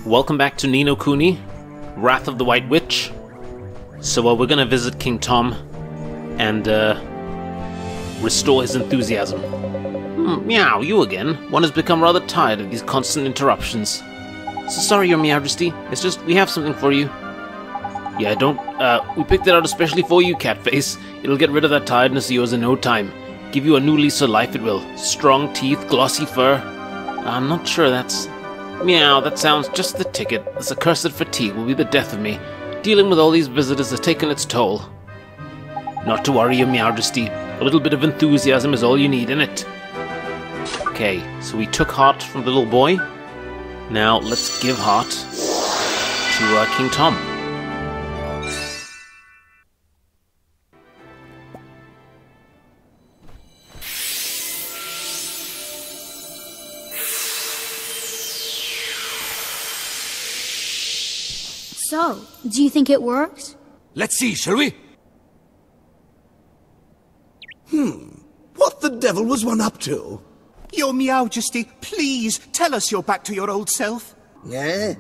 Welcome back to Ni no Kuni, Wrath of the White Witch. So we're gonna visit King Tom and restore his enthusiasm. Meow, you again. One has become rather tired of these constant interruptions. So sorry, Your Majesty. It's just we have something for you. Yeah, we picked it out especially for you, Catface. It'll get rid of that tiredness of yours in no time. Give you a new lease of life, it will. Strong teeth, glossy fur. I'm not sure that's... Meow, that sounds just the ticket. This accursed fatigue will be the death of me. Dealing with all these visitors has taken its toll. Not to worry, Your Majesty. A little bit of enthusiasm is all you need, innit? Okay, so we took heart from the little boy. Now let's give heart to King Tom. So, do you think it works? Let's see, shall we? What the devil was one up to? Your Majesty, please tell us you're back to your old self. Eh?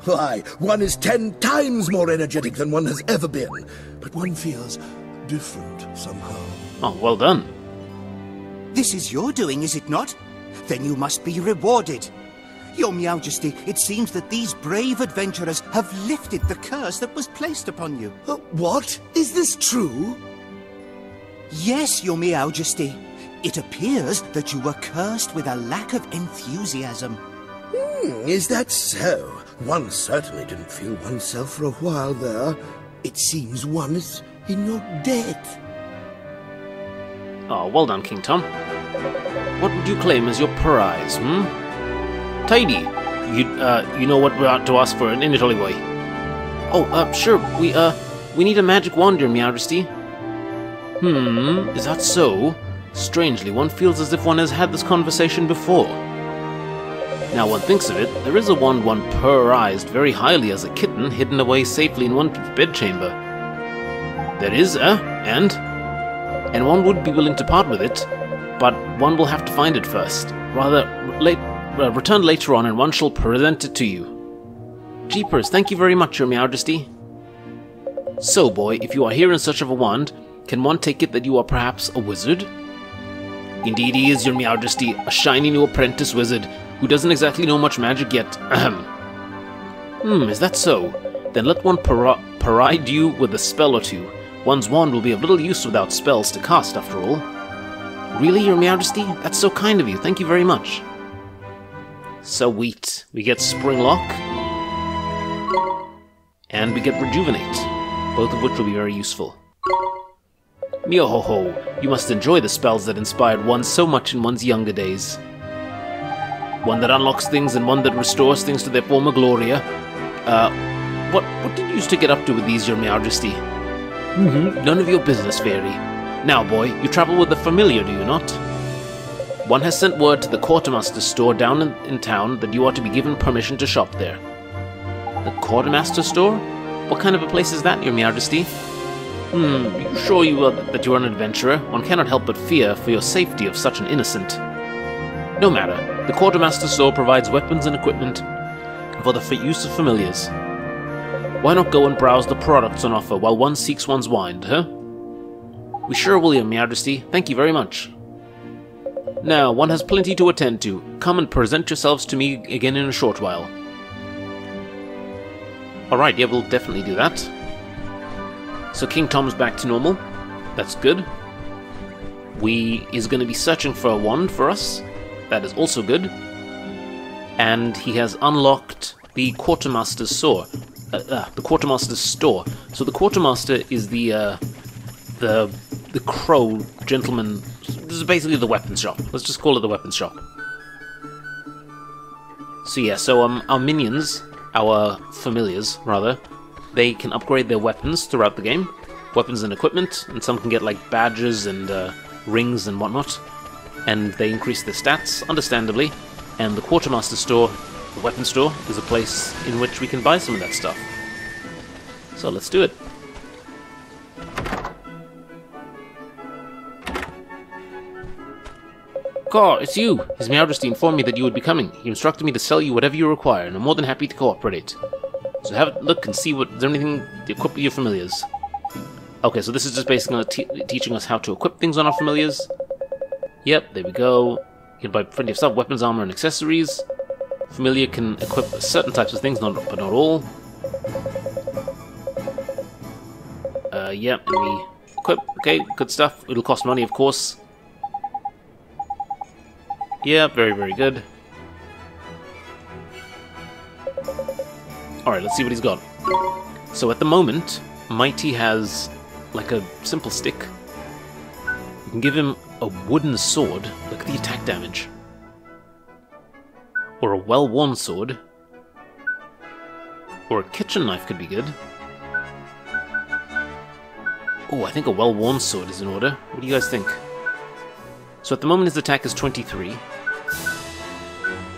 Why, one is 10 times more energetic than one has ever been. But one feels different somehow. Oh, well done. This is your doing, is it not? Then you must be rewarded. Your Majesty, it seems that these brave adventurers have lifted the curse that was placed upon you. What? Is this true? Yes, Your Majesty. It appears that you were cursed with a lack of enthusiasm. Is that so? One certainly didn't feel oneself for a while there. It seems one is in your debt. Oh, well done, King Tom. What would you claim as your prize, Tidy, you know what we ought to ask for in it, boy. Oh, sure, we need a magic wand, Your Majesty. Is that so? Strangely, one feels as if one has had this conversation before. Now one thinks of it, there is a wand one prized very highly as a kitten, hidden away safely in one's bedchamber. There is, and one would be willing to part with it, but one will have to find it first. Return later on and one shall present it to you. Jeepers, thank you very much, Your Majesty. So, boy, if you are here in search of a wand, can one take it that you are perhaps a wizard? Indeed he is, Your Majesty, a shiny new apprentice wizard, who doesn't exactly know much magic yet. Is that so? Then let one parade you with a spell or two. One's wand will be of little use without spells to cast, after all. Really, Your Majesty? That's so kind of you, thank you very much. Sweet. We get Spring Lock. And we get Rejuvenate, both of which will be very useful. Mio-ho-ho, you must enjoy the spells that inspired one so much in one's younger days. One that unlocks things and one that restores things to their former gloria. What did you used to get up to with these, Your Majesty? None of your business, Fairy. Now, boy, you travel with the familiar, do you not? One has sent word to the quartermaster's store down in town that you are to be given permission to shop there. The quartermaster's store? What kind of a place is that, Your Majesty? You sure that you are an adventurer? One cannot help but fear for your safety of such an innocent. No matter. The quartermaster's store provides weapons and equipment for the use of familiars. Why not go and browse the products on offer while one seeks one's wand, We sure will, Your Majesty. Thank you very much. Now, one has plenty to attend to. Come and present yourselves to me again in a short while. Alright, yeah, we'll definitely do that. So King Tom's back to normal. That's good. Is going to be searching for a wand for us. That is also good. And he has unlocked the Quartermaster's store. The Quartermaster's store. So the Quartermaster is the crow gentleman. This is basically the weapons shop. Let's just call it the weapons shop. So yeah, our minions, our familiars, rather, they can upgrade their weapons throughout the game. Weapons and equipment, and some can get like badges and rings and whatnot. And they increase their stats, understandably. And the Quartermaster store, the weapon store, is a place in which we can buy some of that stuff. So let's do it. Caw, it's you! His Majesty informed me that you would be coming. He instructed me to sell you whatever you require, and I'm more than happy to cooperate. So have a look and see what... Is there anything to equip your familiars? Okay, so this is just basically teaching us how to equip things on our familiars. Yep, there we go. You can buy plenty of stuff, weapons, armor, and accessories. Familiar can equip certain types of things, but not all. Yep, and we equip. Okay, good stuff. It'll cost money, of course. Yeah, very, very good. Alright, let's see what he's got. So at the moment, Mighty has like a simple stick. You can give him a wooden sword. Look at the attack damage. Or a well-worn sword. Or a kitchen knife could be good. Oh, I think a well-worn sword is in order. What do you guys think? So at the moment his attack is 23.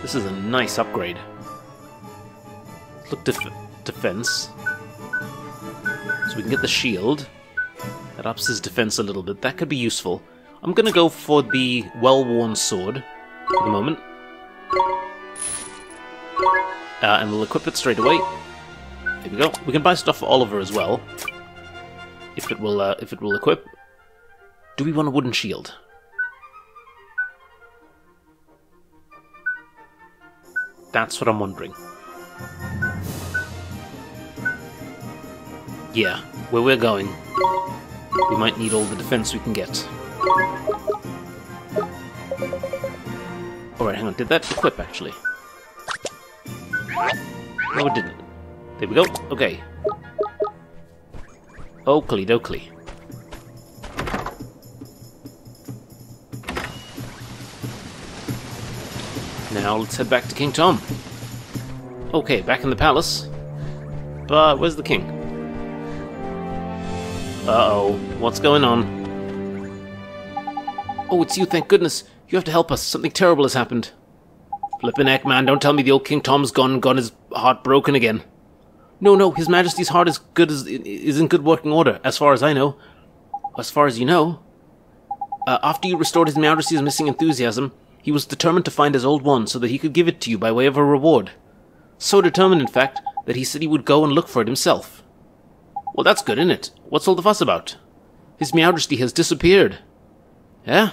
This is a nice upgrade. Look, defense. So we can get the shield. That ups his defense a little bit. That could be useful. I'm gonna go for the well-worn sword for the moment. And we'll equip it straight away. There we go. We can buy stuff for Oliver as well. If it will equip. Do we want a wooden shield? That's what I'm wondering. Yeah, where we're going, we might need all the defense we can get. Alright, hang on. Did that equip, actually? No, it didn't. There we go. Okay. Oakley dokley. Now let's head back to King Tom. Okay, back in the palace. But where's the king? Uh-oh. What's going on? Oh, it's you, thank goodness. You have to help us. Something terrible has happened. Flippin' heck, man. Don't tell me the old King Tom's gone and got his heart broken again. No, His Majesty's heart is in good working order, as far as I know. As far as you know. After you restored His Majesty's missing enthusiasm, he was determined to find his old one so that he could give it to you by way of a reward. So determined, in fact, that he said he would go and look for it himself. Well, that's good, isn't it? What's all the fuss about? His Majesty has disappeared. Yeah?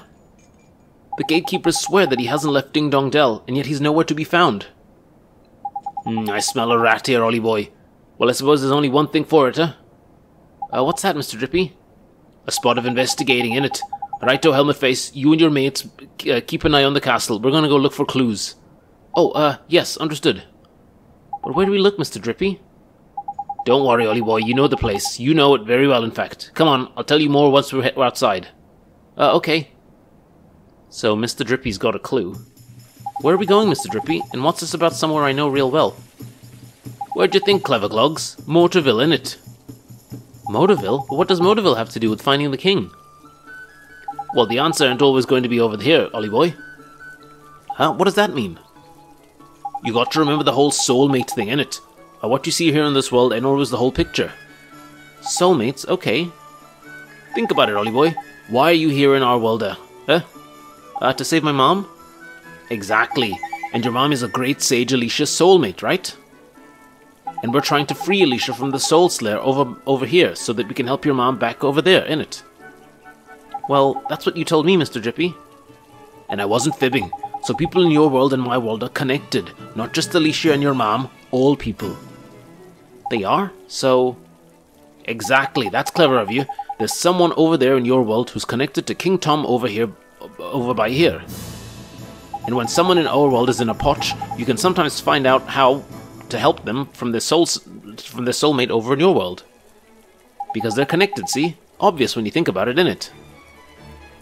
The gatekeepers swear that he hasn't left Ding Dong Dell, and yet he's nowhere to be found. I smell a rat here, Ollie boy. Well, I suppose there's only one thing for it, huh? What's that, Mr. Drippy? A spot of investigating, innit? Righto, Helmet Face, you and your mates keep an eye on the castle. We're gonna go look for clues. Oh, yes, understood. But where do we look, Mr. Drippy? Don't worry, Ollie boy, you know the place. You know it very well, in fact. Come on, I'll tell you more once we're outside. Okay. So, Mr. Drippy's got a clue. Where are we going, Mr. Drippy? And what's this about somewhere I know real well? Where'd you think, clever clogs? Motorville, innit? Motorville? But what does Motorville have to do with finding the king? Well, the answer ain't always going to be over here, Ollie boy. Huh? What does that mean? You got to remember the whole soulmate thing, innit? What you see here in this world ain't always the whole picture. Soulmates? Okay. Think about it, Ollie boy. Why are you here in our world, huh? To save my mom? Exactly. And your mom is a great sage Alicia's soulmate, right? And we're trying to free Alicia from the Soul Slayer over here, so that we can help your mom back over there, innit? Well, that's what you told me, Mr. Drippy. And I wasn't fibbing. So people in your world and my world are connected. Not just Alicia and your mom, all people. They are? So... Exactly, that's clever of you. There's someone over there in your world who's connected to King Tom over by here. And when someone in our world is in a potch, you can sometimes find out how to help them from their soulmate over in your world. Because they're connected, see? Obvious when you think about it, innit?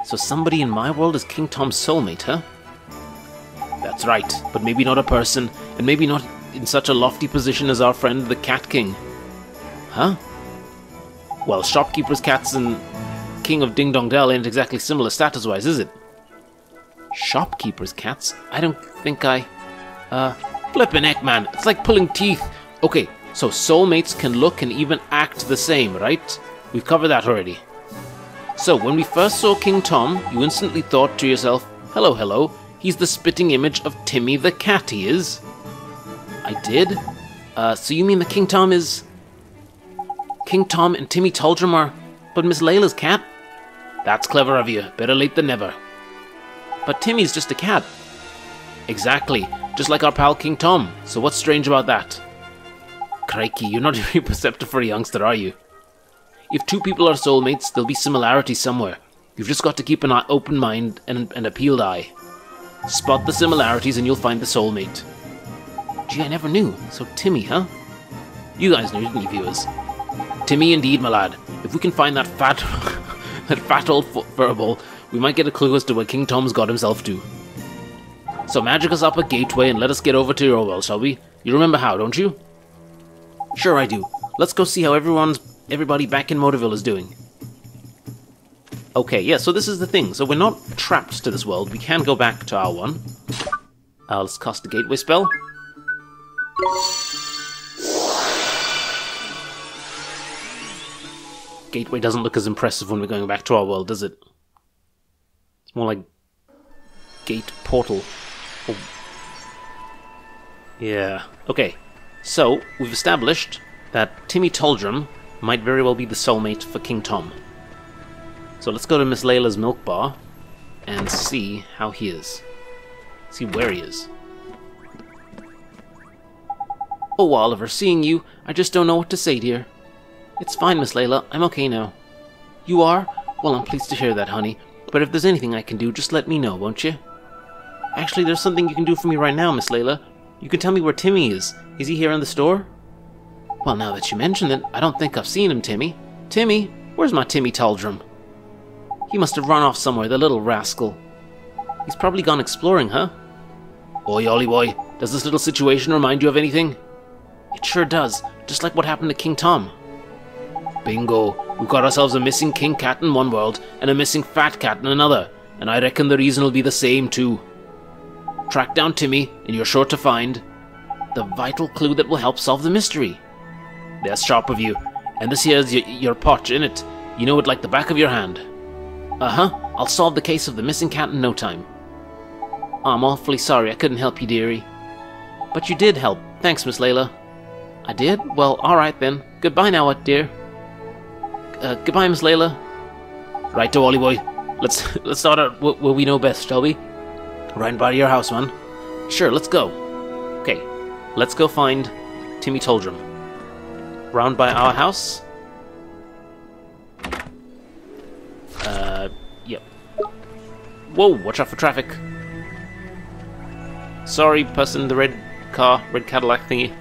So somebody in my world is King Tom's soulmate, huh? That's right, but maybe not a person, and maybe not in such a lofty position as our friend the Cat King. Huh? Well, shopkeeper's cats and King of Ding Dong Dell ain't exactly similar status-wise, is it? Shopkeeper's cats? I don't think flippin' heck, man. It's like pulling teeth. Okay, so soulmates can look and even act the same, right? We've covered that already. So, when we first saw King Tom, you instantly thought to yourself, Hello, hello. He's the spitting image of Timmy the cat, he is. I did? So you mean the King Tom is... King Tom and Timmy Tuldrum are... But Miss Layla's cat? That's clever of you. Better late than never. But Timmy's just a cat. Exactly. Just like our pal King Tom. So what's strange about that? Crikey, you're not very perceptive for a youngster, are you? If two people are soulmates, there'll be similarities somewhere. You've just got to keep an open mind and a peeled eye. Spot the similarities and you'll find the soulmate. Gee, I never knew. So Timmy, huh? You guys knew, didn't you, viewers? Timmy indeed, my lad. If we can find that fat... that fat old furball, we might get a clue as to where King Tom's got himself to. So magic us up a gateway and let us get over to your world, shall we? You remember how, don't you? Sure I do. Let's go see how everybody back in Motorville is doing. Okay, yeah, so this is the thing. So we're not trapped to this world. We can go back to our one. Let's cast the gateway spell. Gateway doesn't look as impressive when we're going back to our world, does it? It's more like gate portal. Oh. Yeah. Okay. So we've established that Timmy Tuldrum might very well be the soulmate for King Tom. So let's go to Miss Layla's milk bar and see how he is. See where he is. Oh, Oliver, seeing you, I just don't know what to say, dear. It's fine, Miss Layla. I'm okay now. You are? Well, I'm pleased to hear that, honey. But if there's anything I can do, just let me know, won't you? Actually, there's something you can do for me right now, Miss Layla. You can tell me where Timmy is. Is he here in the store? Well, now that you mention it, I don't think I've seen him, Timmy. Timmy? Where's my Timmy Tuldrum? He must have run off somewhere, the little rascal. He's probably gone exploring, huh? Oi, Ollie boy, does this little situation remind you of anything? It sure does, just like what happened to King Tom. Bingo, we've got ourselves a missing king cat in one world and a missing fat cat in another, and I reckon the reason will be the same too. Track down Timmy, and you're sure to find the vital clue that will help solve the mystery. That's sharp of you, and this here's your potch, innit? You know it like the back of your hand. Uh-huh, I'll solve the case of the missing cat in no time. I'm awfully sorry I couldn't help you, dearie. But you did help. Thanks, Miss Layla. I did? Well, alright then. Goodbye now, dear. Goodbye, Miss Layla. Right-to, Ollie boy. Let's start out where we know best, shall we? Right by your house, man. Sure, let's go. Okay, let's go find Timmy Tuldrum. Round by our house. Yep. Whoa, watch out for traffic. Sorry, person in the red Cadillac thingy.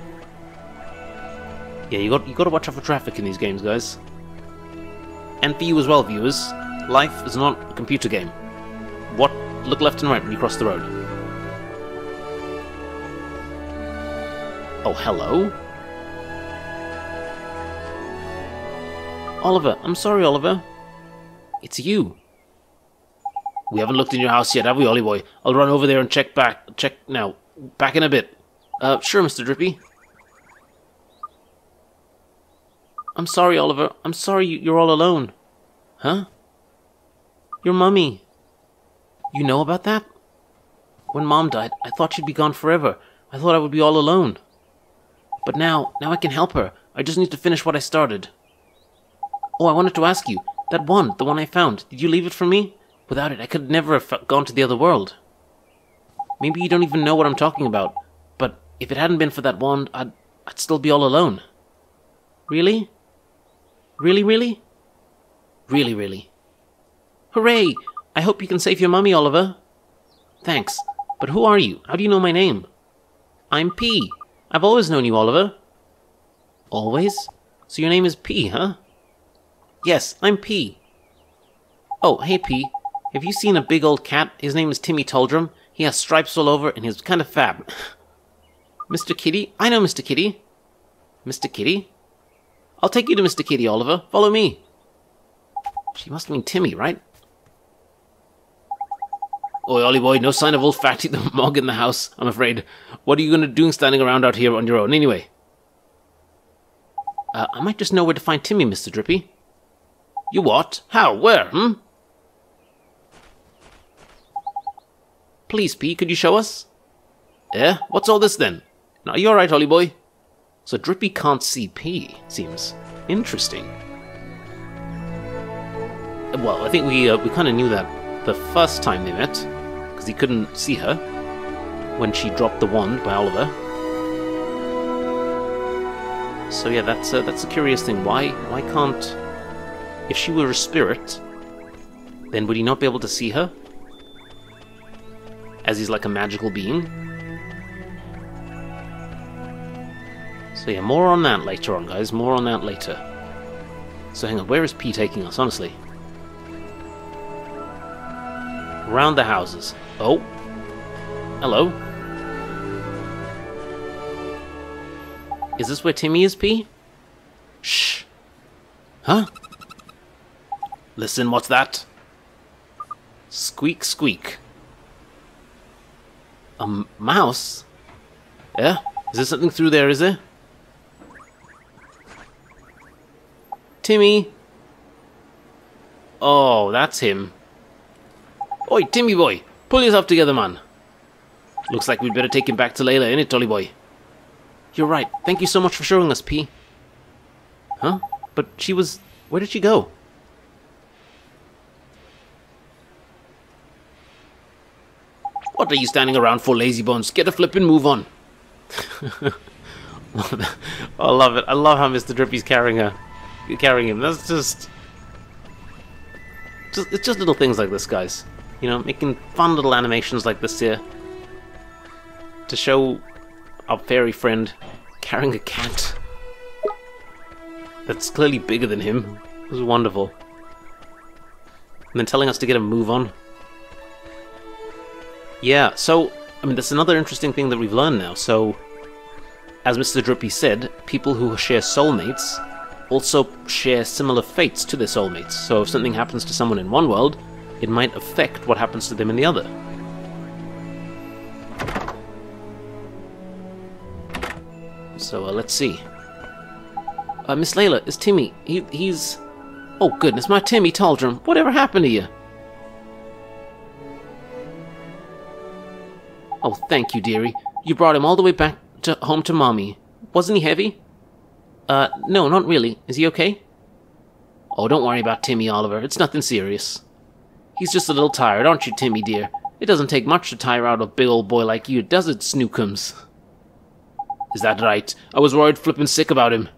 Yeah, you got to watch out for traffic in these games, guys. And for you as well, viewers. Life is not a computer game. Look left and right when you cross the road. Oh, hello? Oliver, I'm sorry, Oliver. It's you. We haven't looked in your house yet, have we, Ollie boy? I'll run over there and check now. Back in a bit. Sure, Mr. Drippy. I'm sorry, Oliver. I'm sorry you're all alone. Huh? Your mummy. You know about that? When Mom died, I thought she'd be gone forever. I thought I would be all alone. But now I can help her. I just need to finish what I started. Oh, I wanted to ask you. The one I found, did you leave it for me? Without it, I could never have gone to the other world. Maybe you don't even know what I'm talking about. But if it hadn't been for that wand, I'd still be all alone. Really? Really, really? Really, really. Hooray! I hope you can save your mummy, Oliver. Thanks. But who are you? How do you know my name? I'm P. I've always known you, Oliver. Always? So your name is P, huh? Yes, I'm P. Oh, hey P. Have you seen a big old cat? His name is Timmy Tuldrum. He has stripes all over and he's kind of fab. Mr. Kitty? I know Mr. Kitty. Mr. Kitty? I'll take you to Mr. Kitty, Oliver. Follow me. She must mean Timmy, right? Oi, Ollie boy, no sign of old Fatty the Mog in the house, I'm afraid. What are you gonna do standing around out here on your own, anyway? I might just know where to find Timmy, Mr. Drippy. You what? How? Where, Please, P, could you show us? Eh? What's all this then? Now, you alright, Holly boy? So Drippy can't see P, it seems. Interesting. Well, I think we kind of knew that the first time they met, because he couldn't see her when she dropped the wand by Oliver. So yeah, that's a curious thing. Why can't... If she were a spirit, then would he not be able to see her? As he's like a magical being? So yeah, more on that later on, guys. More on that later. So hang on, where is P taking us, honestly? Around the houses. Oh. Hello. Is this where Timmy is, P? Shh. Huh? Listen, what's that? Squeak, squeak. A mouse? Yeah? Is there something through there, is there? Timmy? Oh, that's him. Oi, Timmy boy! Pull yourself together, man. Looks like we'd better take him back to Layla, innit, Tolly boy? You're right. Thank you so much for showing us, P. Huh? But she was... Where did she go? What are you standing around for, lazy bones? Get a flippin' move on. I love it. I love how Mr. Drippy's carrying him. That's just... It's just little things like this, guys. You know, making fun little animations like this here. To show our fairy friend carrying a cat that's clearly bigger than him. It was wonderful. And then telling us to get a move on. Yeah, so, I mean, that's another interesting thing that we've learned now. So, as Mr. Drippy said, people who share soulmates also share similar fates to their soulmates. So if something happens to someone in one world, it might affect what happens to them in the other. So, let's see. Miss Layla, it's Timmy. He's... Oh, goodness, my Timmy Taldrum. Whatever happened to you? Oh, thank you, dearie. You brought him all the way back home to Mommy. Wasn't he heavy? No, not really. Is he okay? Oh, don't worry about Timmy, Oliver. It's nothing serious. He's just a little tired, aren't you, Timmy, dear? It doesn't take much to tire out a big old boy like you, does it, Snookums? Is that right? I was worried flippin' sick about him.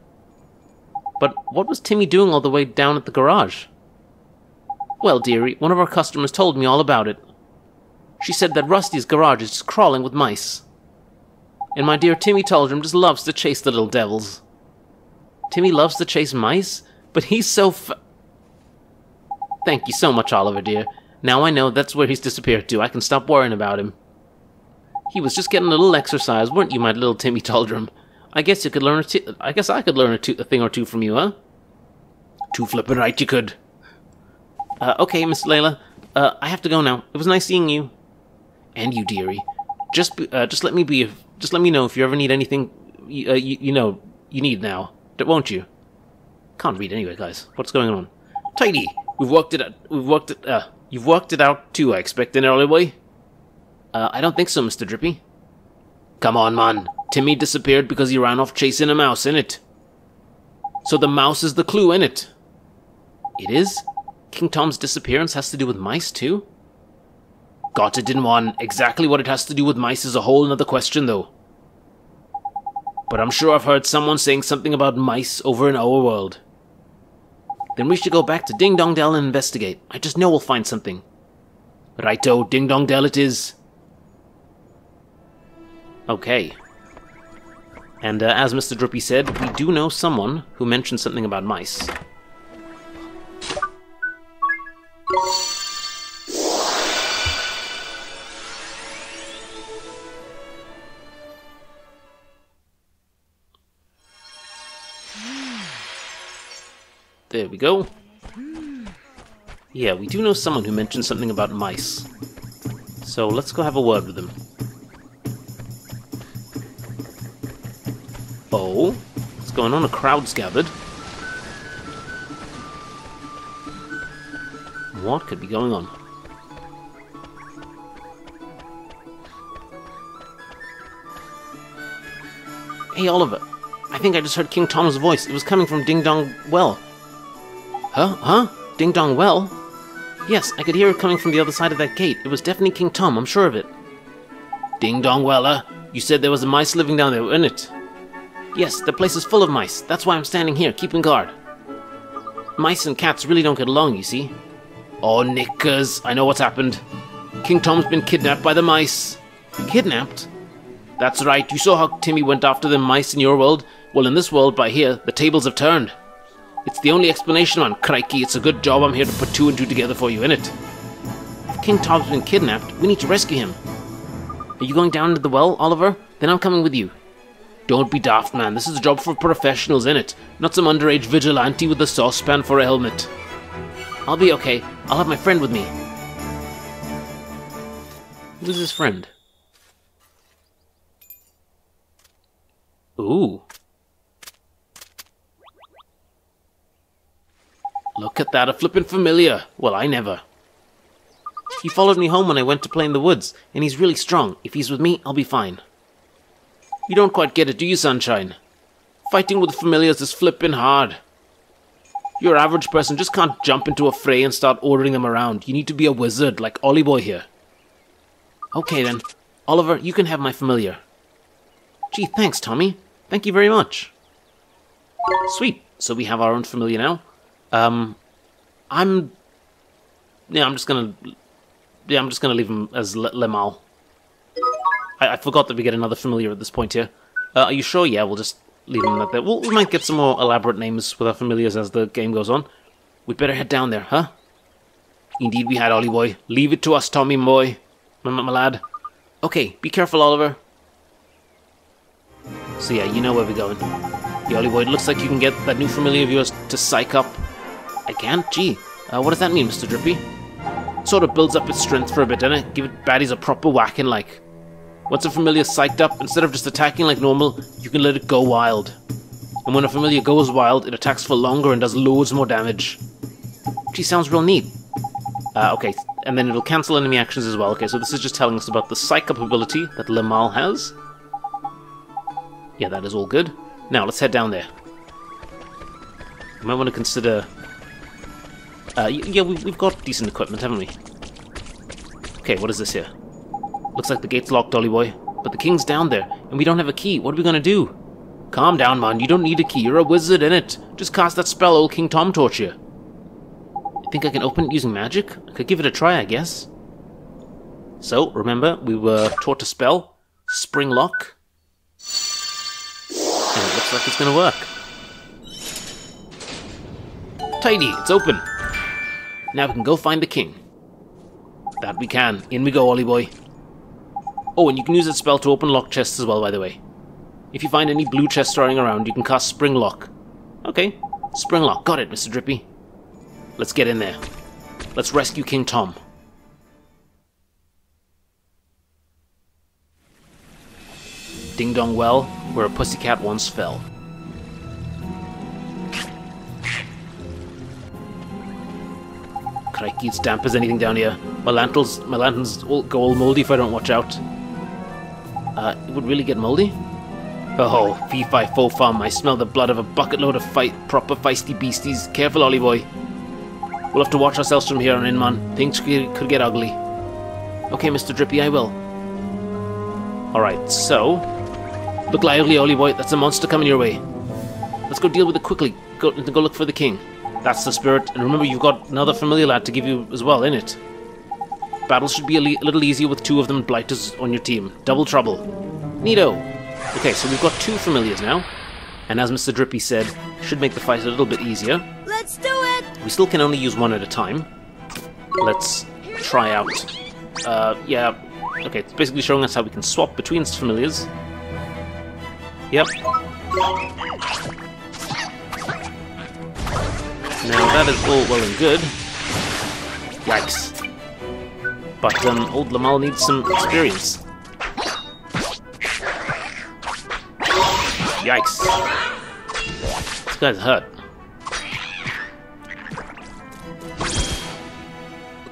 But what was Timmy doing all the way down at the garage? Well, dearie, one of our customers told me all about it. She said that Rusty's garage is just crawling with mice. And my dear Timmy Taldrum just loves to chase the little devils. Timmy loves to chase mice? But he's so Thank you so much, Oliver, dear. Now I know that's where he's disappeared to. I can stop worrying about him. He was just getting a little exercise, weren't you, my little Timmy Taldrum? I guess you could learn I guess I could learn a thing or two from you, huh? Too flippin' right you could. Okay, Miss Layla. I have to go now. It was nice seeing you. And you, dearie. Just let me know if you ever need anything. You know you need now, won't you? Can't read anyway, guys. What's going on? Tidy. You've worked it out too, I expect, in early way. I don't think so, Mr. Drippy. Come on, man. Timmy disappeared because he ran off chasing a mouse, innit? So the mouse is the clue, innit? It is? King Tom's disappearance has to do with mice, too? Got it in one. Exactly what it has to do with mice is a whole nother question, though. But I'm sure I've heard someone saying something about mice over in our world. Then we should go back to Ding Dong Dell and investigate. I just know we'll find something. Righto, Ding Dong Dell it is. Okay. And as Mr. Drippy said, we do know someone who mentioned something about mice. There we go. Yeah, we do know someone who mentioned something about mice. So let's go have a word with him. Oh, what's going on? A crowd's gathered. What could be going on? Hey, Oliver. I think I just heard King Tom's voice. It was coming from Ding Dong Well. Huh? Ding Dong Well? Yes, I could hear it coming from the other side of that gate. It was definitely King Tom, I'm sure of it. Ding Dong Well, You said there was a mice living down there, wasn't it? Yes, the place is full of mice. That's why I'm standing here, keeping guard. Mice and cats really don't get along, you see. Oh, knickers, I know what's happened. King Tom's been kidnapped by the mice. Kidnapped? That's right, you saw how Timmy went after the mice in your world? Well, in this world, by here, the tables have turned. It's the only explanation, man. Crikey, it's a good job I'm here to put 2 and 2 together for you, innit? If King Tom's been kidnapped, we need to rescue him. Are you going down into the well, Oliver? Then I'm coming with you. Don't be daft, man. This is a job for professionals, innit? Not some underage vigilante with a saucepan for a helmet. I'll be okay. I'll have my friend with me. Who's his friend? Ooh. Look at that, a flippin' familiar. Well, I never. He followed me home when I went to play in the woods, and he's really strong. If he's with me, I'll be fine. You don't quite get it, do you, Sunshine? Fighting with familiars is flippin' hard. Your average person just can't jump into a fray and start ordering them around. You need to be a wizard, like Ollie Boy here. Okay then. Oliver, you can have my familiar. Gee, thanks, Tommy. Thank you very much. Sweet. So we have our own familiar now. I'm just gonna leave him as Lemal. I forgot that we get another familiar at this point here. Are you sure? Yeah, we'll just leave him like that. We might get some more elaborate names with our familiars as the game goes on. We'd better head down there, huh? Indeed we had, Ollie boy. Leave it to us, Tommy boy. My lad. Okay, be careful, Oliver. So yeah, you know where we're going. Yeah, Ollie boy, it looks like you can get that new familiar of yours to psych up. I can't? Gee. What does that mean, Mr. Drippy? Sort of builds up its strength for a bit, doesn't it? Give it baddies a proper whacking, like. Once a familiar psyched up, instead of just attacking like normal, you can let it go wild. And when a familiar goes wild, it attacks for longer and does loads more damage. Gee, sounds real neat. Okay, and then it'll cancel enemy actions as well. Okay, so this is just telling us about the psych up ability that Lemal has. Yeah, that is all good. Now, let's head down there. You might want to consider... yeah, we've got decent equipment, haven't we? Okay, what is this here? Looks like the gate's locked, Ollie boy. But the king's down there, and we don't have a key. What are we gonna do? Calm down, man. You don't need a key. You're a wizard, innit? Just cast that spell old King Tom taught you. I think I can open it using magic? I could give it a try, I guess. So, remember, we were taught to spell Spring Lock. And it looks like it's gonna work. Tidy, it's open. Now we can go find the king. That we can. In we go, Ollie boy. Oh, and you can use that spell to open lock chests as well, by the way. If you find any blue chests running around, you can cast Spring Lock. Okay, Spring Lock. Got it, Mr. Drippy. Let's get in there. Let's rescue King Tom. Ding Dong Well, where a pussycat once fell. Crikey, it's damp as anything down here. My lanterns will go all moldy if I don't watch out. It would really get moldy? Oh, fee-fi-fo-fum, I smell the blood of a bucket load of proper feisty beasties. Careful, Ollie boy. We'll have to watch ourselves from here on in, man. Things could get ugly. Okay, Mr. Drippy, I will. Alright, so... Look lively, Ollie boy. That's a monster coming your way. Let's go deal with it quickly. Go look for the king. That's the spirit. And remember, you've got another familiar lad to give you as well, innit? Battles should be a little easier with 2 of them blighters on your team. Double trouble. Neato. Okay, so we've got 2 familiars now. And as Mr. Drippy said, should make the fight a little bit easier. Let's do it! We still can only use 1 at a time. Let's try out. Yeah. Okay, it's basically showing us how we can swap between familiars. Yep. Now that is all well and good. Yikes. But old Lemal needs some experience. Yikes. This guy's hurt.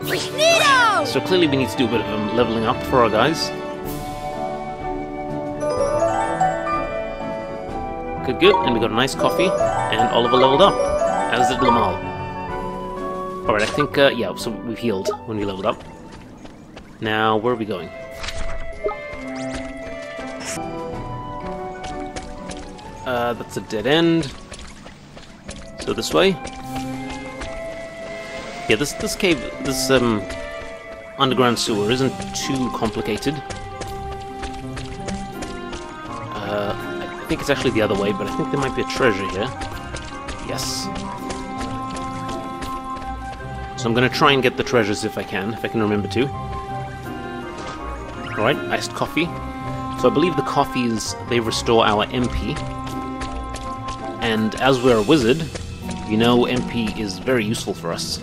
Neato! So clearly we need to do a bit of leveling up for our guys. Good, good. And we got a nice coffee, and Oliver leveled up, as did Lamal. Alright, I think, yeah, so we've healed when we leveled up. Now, where are we going? That's a dead end. So this way. Yeah, this cave, this underground sewer isn't too complicated. I think it's actually the other way, but I think there might be a treasure here. Yes. So I'm gonna try and get the treasures if I can remember to. Alright, iced coffee. So I believe the coffees, they restore our MP. And as we're a wizard, you know MP is very useful for us.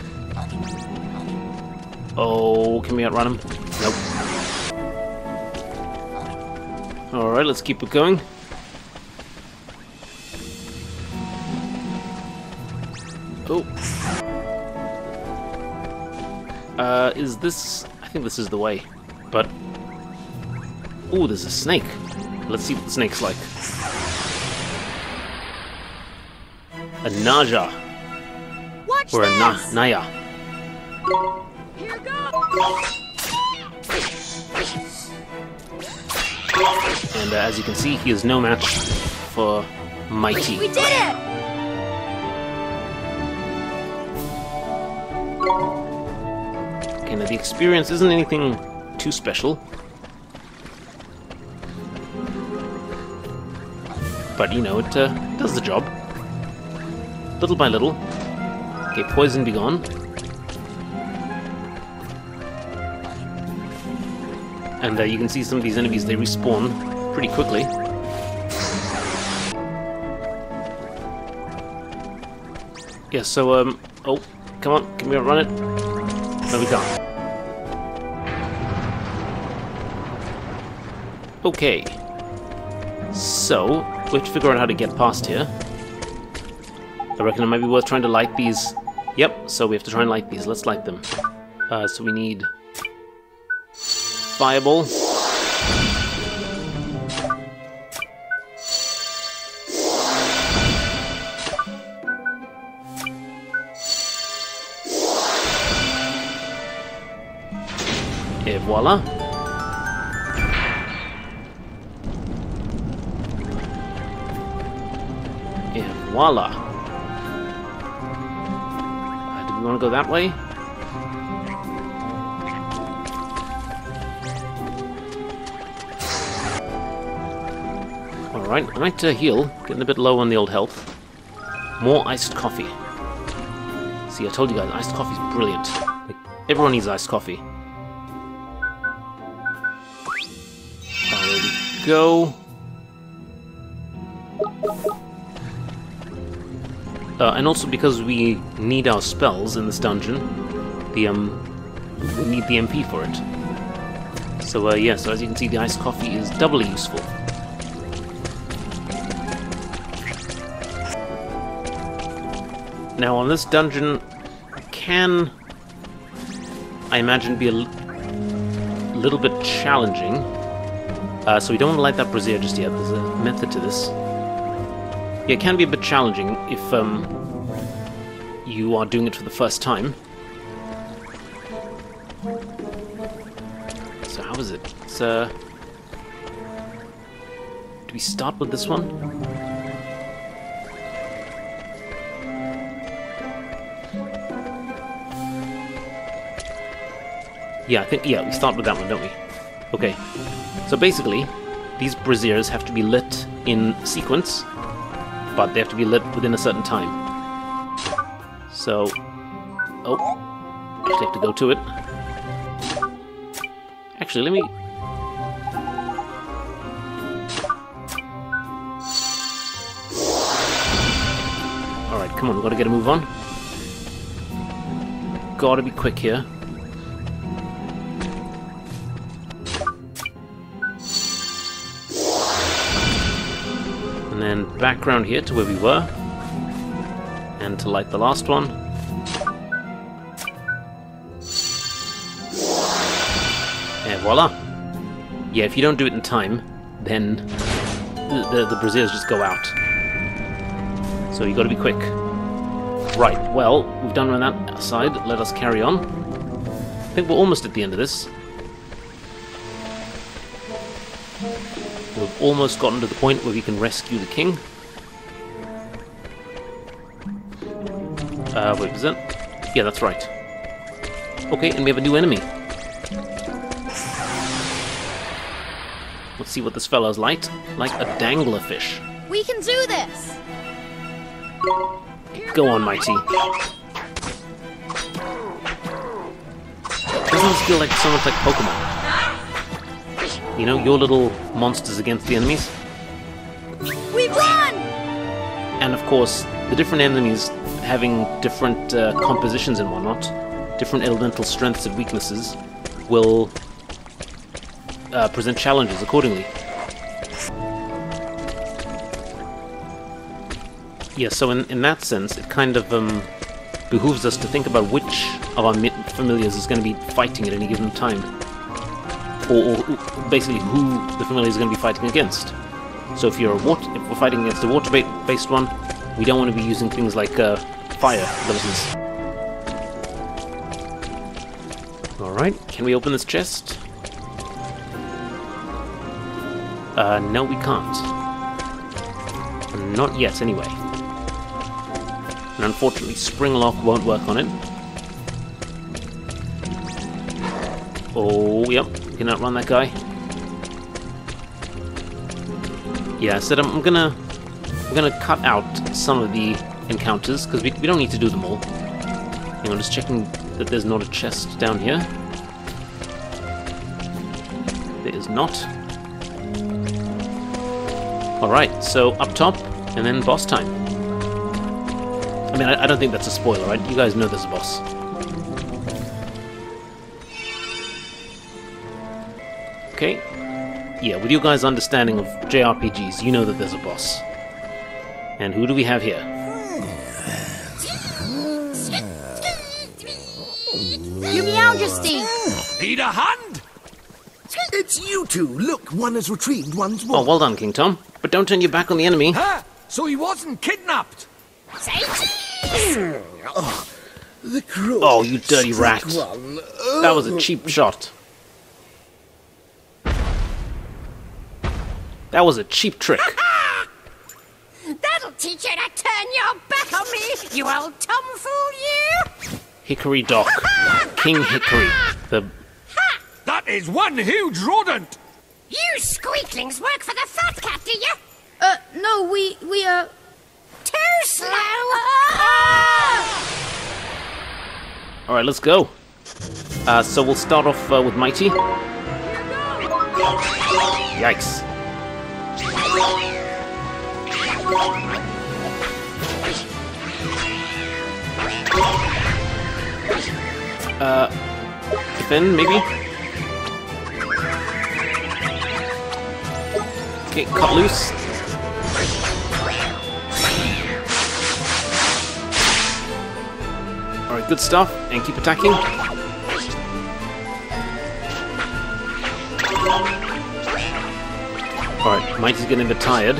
Oh, can we outrun him? Nope. Alright, let's keep it going. Oh. Is this... I think this is the way. But... Ooh, there's a snake. Let's see what the snake's like. A Naja. Watch Or a this! Naya. Here goes! And as you can see, he is no match for Mighty. We did it! Okay, now the experience isn't anything too special. But, you know, it does the job. Little by little. Okay, poison be gone. And you can see some of these enemies, they respawn pretty quickly. Yeah, so, oh, come on, can we outrun it? No, we can't. Okay. So, we have to figure out how to get past here. I reckon it might be worth trying to light these. Yep, so we have to try and light these. Let's light them. So we need... Fireball. Et voila. Et voila. Do we want to go that way? Alright, I might heal. Getting a bit low on the old health. More iced coffee. See, I told you guys, iced coffee's brilliant. Like, everyone needs iced coffee. There we go. And also because we need our spells in this dungeon, we need the MP for it. So yeah, so as you can see, the iced coffee is doubly useful. Now on this dungeon, can, I imagine, be a little bit challenging. So we don't want to light that brazier just yet. There's a method to this. Yeah, it can be a bit challenging if you are doing it for the first time. So how is it? It's do we start with this one? Yeah, I think, yeah, we start with that one, don't we? Okay. So basically, these braziers have to be lit in sequence, but they have to be lit within a certain time. So, oh, I have to go to it. Actually, let me... Alright, come on, we've got to get a move on. Gotta be quick here. And then back round here to where we were. And to light the last one. And voila! Yeah, if you don't do it in time, then the braziers just go out. So you got to be quick. Right, well, we've done on that side. Let us carry on. I think we're almost at the end of this. We've almost gotten to the point where we can rescue the king. Wait, is that? Yeah, that's right. Okay, and we have a new enemy. Let's see what this fellow's like. Like a danglerfish. We can do this! Go on, Mighty. Doesn't this feel like so much like Pokemon? You know, your little monsters against the enemies? We won! And of course, the different enemies having different compositions and whatnot, different elemental strengths and weaknesses, will present challenges accordingly. Yeah, so in that sense, it kind of behooves us to think about which of our familiars is going to be fighting at any given time. Or basically who the familiar is going to be fighting against. So if we're fighting against a water-based one, we don't want to be using things like fire abilities. Alright, can we open this chest? No we can't. Not yet, anyway. And unfortunately, spring lock won't work on it. Oh, yep, we can outrun that guy. Yeah, I said I'm gonna cut out some of the encounters because we don't need to do them all. Hang on, just checking that there's not a chest down here. There is not. Alright, so up top, and then boss time. I mean, I don't think that's a spoiler, right? You guys know there's a boss. Okay. Yeah, with you guys' understanding of JRPGs, you know that there's a boss. And who do we have here? Your Majesty! Need a hand? It's you two. Look, one has retrieved one's Oh, wand. well done, King Tom. But don't turn your back on the enemy. Huh? So he wasn't kidnapped? The cruel. Oh, you dirty rat. One. That was a cheap shot. That was a cheap trick. That'll teach you to turn your back on me, you old tomfool, you! Hickory Dock. King Hickory. The... That is one huge rodent! You squeaklings work for the fat cat, do you? No, we Too slow! Alright, let's go. So we'll start off with Mighty. Yikes. Defend, maybe? Okay, cut loose. Alright, good stuff. And keep attacking. Alright, Mighty's getting a bit tired.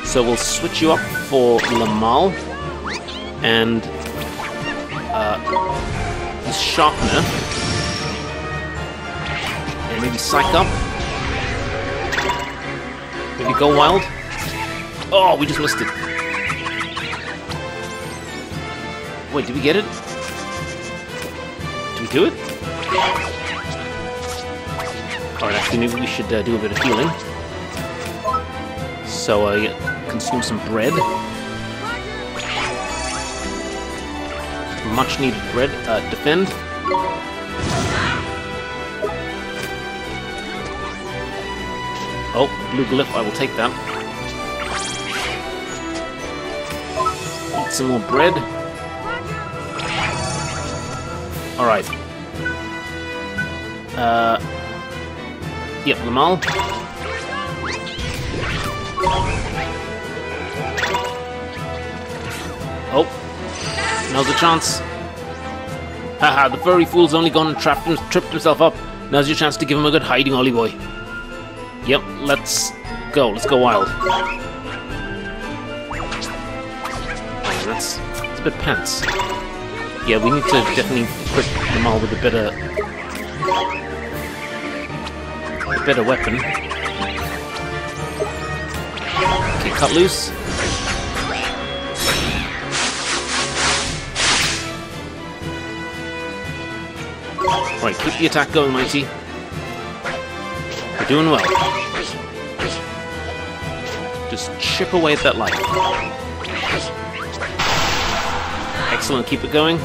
So we'll switch you up for Lamal. And his Sharpener. And maybe Psych Up. Maybe Go Wild. Oh, we just missed it. Wait, did we get it? Did we do it? Alright, actually, maybe we should do a bit of healing. So, consume some bread. Much needed bread. Defend. Oh, blue glyph, I will take that. Eat some more bread. Alright. Yep, Lamal. Oh. Now's the chance. Haha, the furry fool's only gone and tripped himself up. Now's your chance to give him a good hiding, Ollie boy. Yep, let's go. Let's go wild. That's a bit pants. Yeah, we need to definitely equip Lamal with a better weapon. Okay, cut loose. Right, keep the attack going, Mighty. We're doing well. Just chip away at that life. Excellent, keep it going.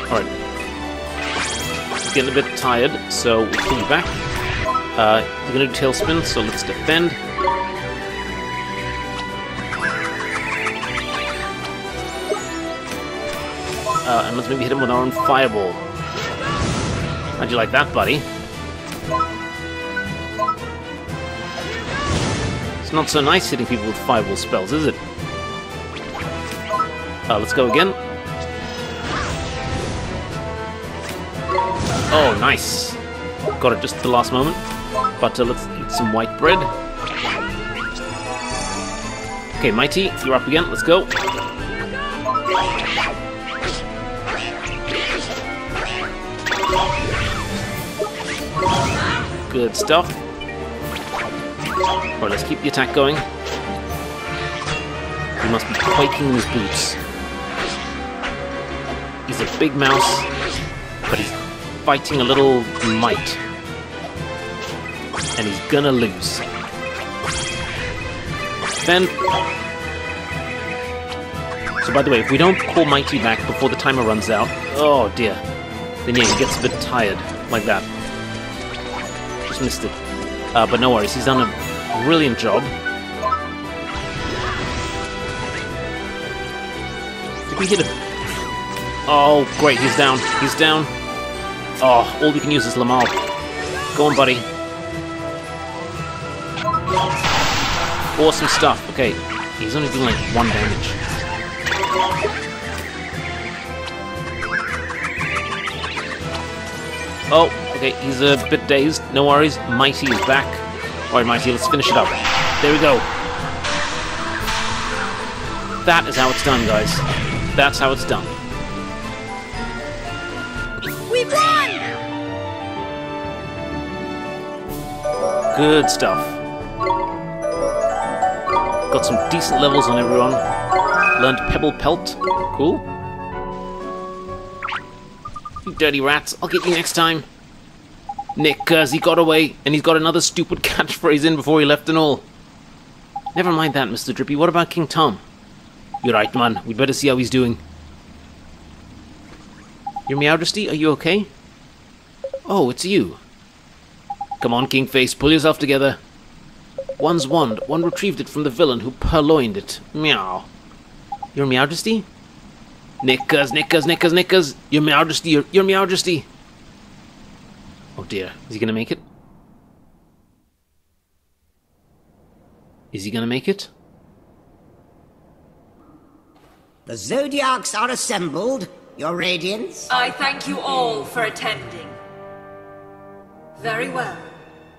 Alright. He's getting a bit tired, so we'll pull you back. You're gonna do tailspin, so let's defend. And let's maybe hit him with our own fireball. How'd you like that, buddy? It's not so nice hitting people with fireball spells, is it? Let's go again. Oh, nice. Got it just at the last moment. But let's eat some white bread. Okay, Mighty, you're up again. Let's go. Good stuff. Alright, let's keep the attack going. He must be quaking in his boots. He's a big mouse, but he's fighting a little mite. And he's gonna lose. Then... So by the way, if we don't call Mighty back before the timer runs out, oh dear, then yeah, he gets a bit tired, like that. Just missed it. But no worries, he's done a brilliant job. Did we hit him? Oh, great, he's down. He's down. Oh, all we can use is Lamal. Go on, buddy. Awesome stuff. Okay, he's only doing like 1 damage. Oh, okay, he's a bit dazed. No worries. Mighty is back. Alright, Mighty, let's finish it up. There we go. That is how it's done, guys. That's how it's done. We won! Good stuff. Got some decent levels on everyone. Learned Pebble Pelt. Cool. You dirty rats. I'll get you next time. Nick, he got away, and he's got another stupid catchphrase in before he left and all. Never mind that, Mr. Drippy. What about King Tom? You're right, man. We'd better see how he's doing. Your Meowdresty, are you okay? Oh, it's you. Come on, Kingface, pull yourself together. One's wand. One retrieved it from the villain who purloined it. Meow. Your Meowdresty? Nickers. Your Meowdresty, your Meowdresty. Oh dear, is he gonna make it? Is he gonna make it? The Zodiacs are assembled, Your Radiance. I thank you all for attending. Very well.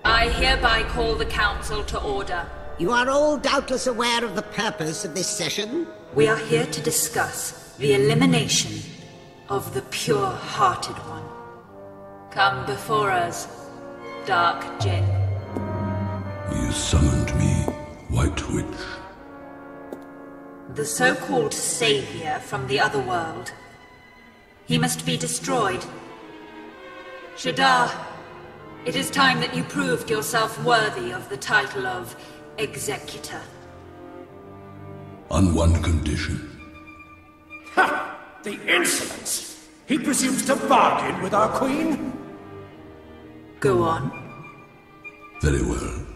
I hereby call the Council to order. You are all doubtless aware of the purpose of this session. We are here to discuss the elimination of the pure-hearted one. Come before us, Dark Jinn. You summoned me, White Witch. The so-called savior from the other world. He must be destroyed. Shadar, it is time that you proved yourself worthy of the title of Executor. On one condition. Ha! The insolence! He presumes to bargain with our queen? Go on. Very well.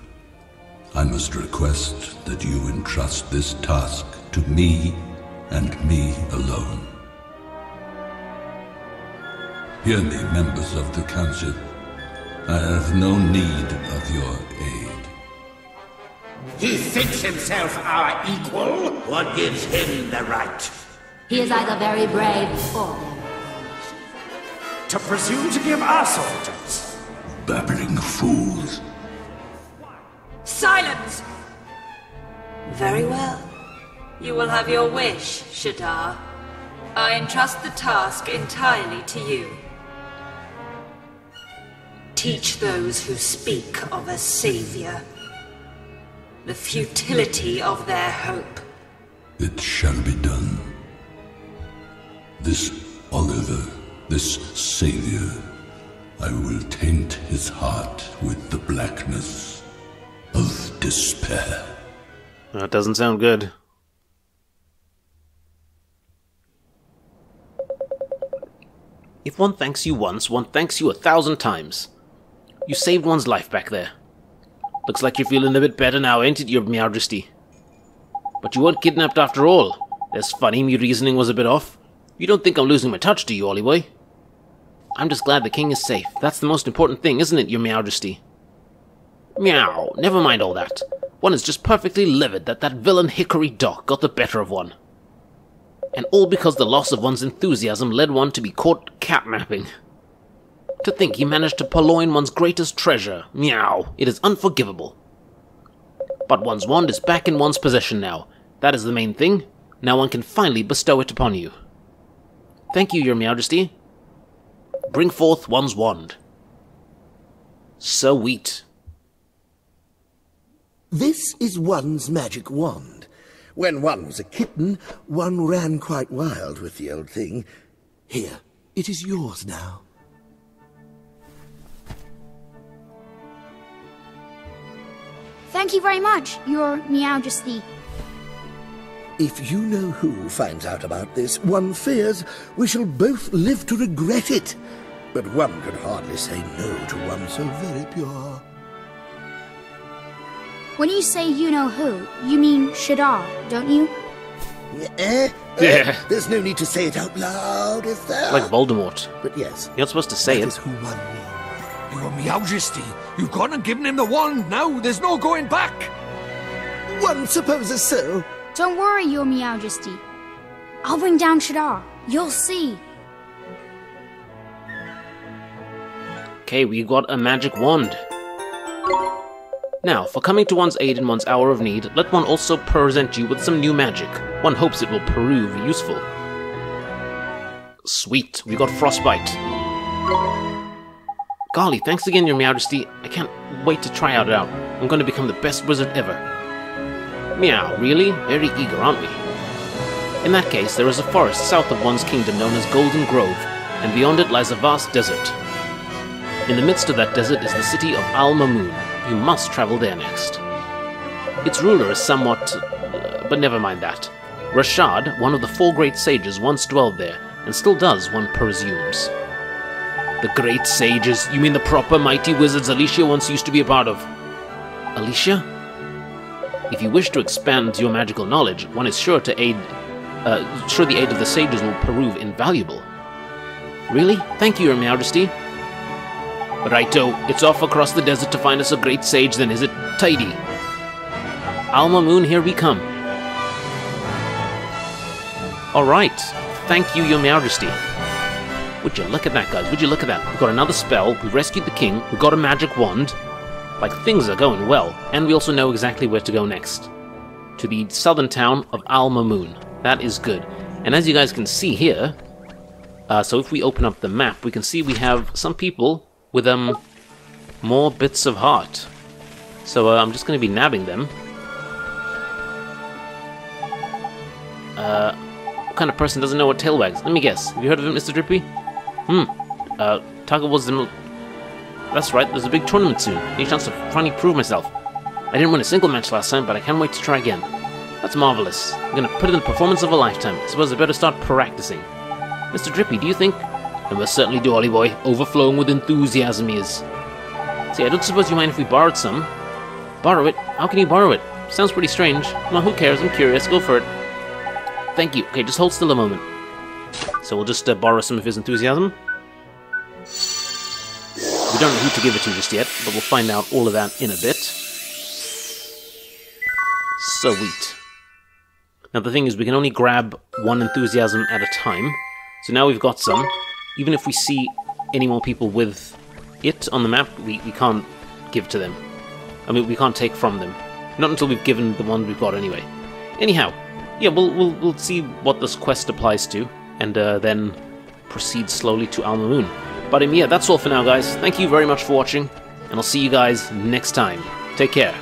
I must request that you entrust this task to me and me alone. Hear me, members of the Council. I have no need of your aid. He thinks himself our equal? What gives him the right? He is either very brave or very foolish. To presume to give us orders? Babbling fools. Silence! Very well. You will have your wish, Shadar. I entrust the task entirely to you. Teach those who speak of a savior the futility of their hope. It shall be done. This Oliver, this savior, I will taint his heart with the blackness of despair. That doesn't sound good. If one thanks you once, one thanks you 1,000 times. You saved one's life back there. Looks like you're feeling a bit better now, ain't it, your Majesty? But you weren't kidnapped after all. That's funny, me reasoning was a bit off. You don't think I'm losing my touch, do you, Ollie boy? I'm just glad the king is safe. That's the most important thing, isn't it, your Majesty? Meow, never mind all that. One is just perfectly livid that that villain Hickory Doc got the better of one. And all because the loss of one's enthusiasm led one to be caught catnapping. To think he managed to purloin one's greatest treasure. Meow, it is unforgivable. But one's wand is back in one's possession now. That is the main thing. Now one can finally bestow it upon you. Thank you, your Majesty. Bring forth one's wand. Sweet. This is one's magic wand. When one was a kitten, one ran quite wild with the old thing. Here, it is yours now. Thank you very much, your Majesty. If you know who finds out about this, one fears we shall both live to regret it. But one could hardly say no to one so very pure. When you say you know who, you mean Shadar, don't you? Yeah. There's no need to say it out loud, is there? Like Voldemort. But yes. You're not supposed to say that it. Is who one means. Your Majesty, you've gone and given him the wand now. There's no going back. One supposes so. Don't worry, your Majesty. I'll bring down Shadar. You'll see. Okay, we got a magic wand. Now, for coming to one's aid in one's hour of need, let one also present you with some new magic. One hopes it will prove useful. Sweet, we got frostbite. Golly, thanks again, your Majesty. I can't wait to try it out. I'm going to become the best wizard ever. Meow, really? Very eager, aren't we? In that case, there is a forest south of one's kingdom known as Golden Grove, and beyond it lies a vast desert. In the midst of that desert is the city of Al-Mamoon. You must travel there next. Its ruler is somewhat... but never mind that. Rashad, one of the 4 great sages, once dwelled there, and still does, one presumes. The great sages? You mean the proper mighty wizards Alicia once used to be a part of? Alicia? If you wish to expand your magical knowledge, one is sure the aid of the sages will prove invaluable. Really? Thank you, your Majesty. Righto, it's off across the desert to find us a great sage then, is it? Tidy. Al-Mamoon, here we come. Alright, thank you, your Majesty. Would you look at that, guys? Would you look at that? We've got another spell, we've rescued the king, we've got a magic wand. Like, things are going well, and we also know exactly where to go next. To the southern town of Al-Mamoon. That is good. And as you guys can see here, so if we open up the map, we can see we have some people with more bits of heart. So I'm just going to be nabbing them. What kind of person doesn't know what tail wags? Let me guess. Have you heard of him, Mr. Drippy? Tuggle was the... That's right, there's a big tournament soon. Any chance to finally prove myself. I didn't win a single match last time, but I can't wait to try again. That's marvelous. I'm gonna put in the performance of a lifetime. I suppose I better start practicing. Mr. Drippy, do you think... I must certainly do, Ollie boy. Overflowing with enthusiasm he is. See, I don't suppose you mind if we borrowed some. Borrow it? How can you borrow it? Sounds pretty strange. Well, who cares? I'm curious. Go for it. Thank you. Okay, just hold still a moment. So we'll just borrow some of his enthusiasm. We don't know who to give it to just yet, but we'll find out all of that in a bit. Sweet. Now the thing is, we can only grab one enthusiasm at a time. So now we've got some. Even if we see any more people with it on the map, we can't give to them. I mean, we can't take from them. Not until we've given the one we've got anyway. Anyhow, yeah, we'll see what this quest applies to, and then proceed slowly to Alma Moon. But yeah, that's all for now, guys. Thank you very much for watching, and I'll see you guys next time. Take care.